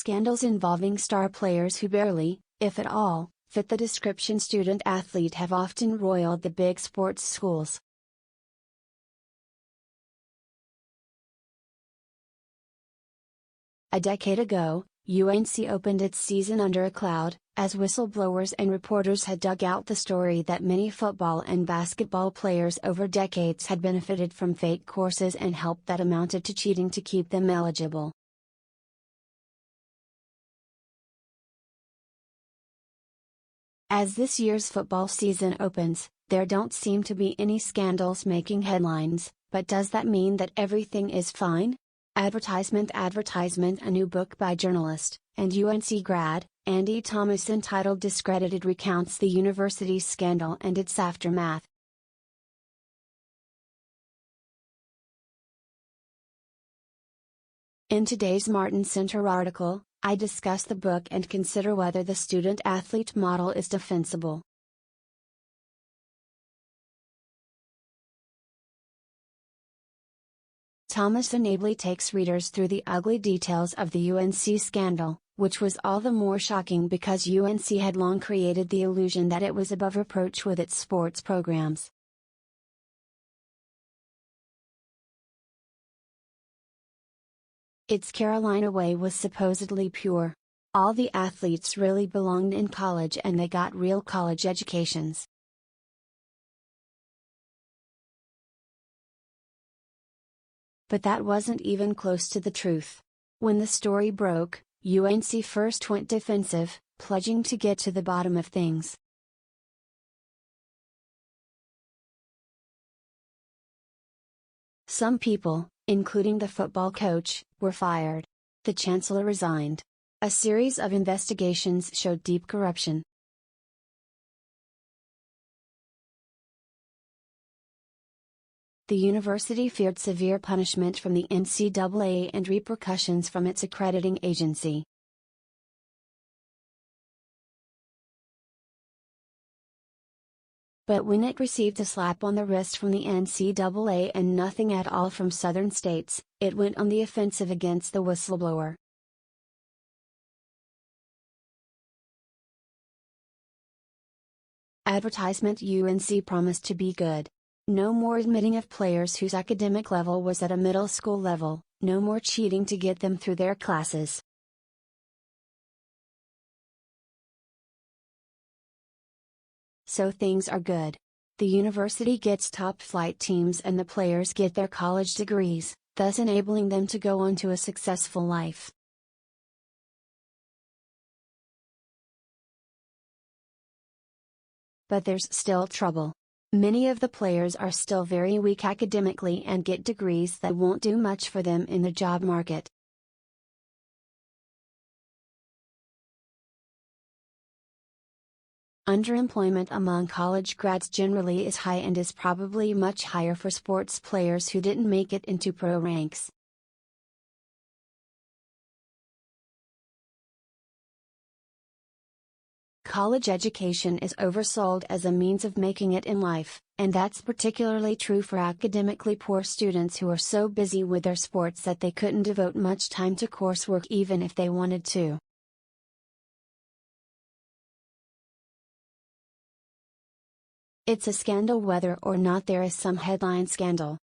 Scandals involving star players who barely, if at all, fit the description student-athlete have often roiled the big sports schools. A decade ago, UNC opened its season under a cloud, as whistleblowers and reporters had dug out the story that many football and basketball players over decades had benefited from fake courses and help that amounted to cheating to keep them eligible. As this year's football season opens, there don't seem to be any scandals making headlines, but does that mean that everything is fine? Advertisement Advertisement, a new book by journalist, and UNC grad, Andy Thomason, titled Discredited, recounts the university's scandal and its aftermath. In today's Martin Center article, I discuss the book and consider whether the student-athlete model is defensible. Thomason ably takes readers through the ugly details of the UNC scandal, which was all the more shocking because UNC had long created the illusion that it was above reproach with its sports programs. Its Carolina way was supposedly pure. All the athletes really belonged in college and they got real college educations. But that wasn't even close to the truth. When the story broke, UNC first went defensive, pledging to get to the bottom of things. Some people, including the football coach, were fired. The chancellor resigned. A series of investigations showed deep corruption. The university feared severe punishment from the NCAA and repercussions from its accrediting agency. But when it received a slap on the wrist from the NCAA and nothing at all from southern states, it went on the offensive against the whistleblower. Advertisement UNC promised to be good. No more admitting of players whose academic level was at a middle school level, no more cheating to get them through their classes. So things are good. The university gets top-flight teams and the players get their college degrees, thus enabling them to go on to a successful life. But there's still trouble. Many of the players are still very weak academically and get degrees that won't do much for them in the job market. Underemployment among college grads generally is high and is probably much higher for sports players who didn't make it into pro ranks. College education is oversold as a means of making it in life, and that's particularly true for academically poor students who are so busy with their sports that they couldn't devote much time to coursework even if they wanted to. It's a scandal whether or not there is some headline scandal.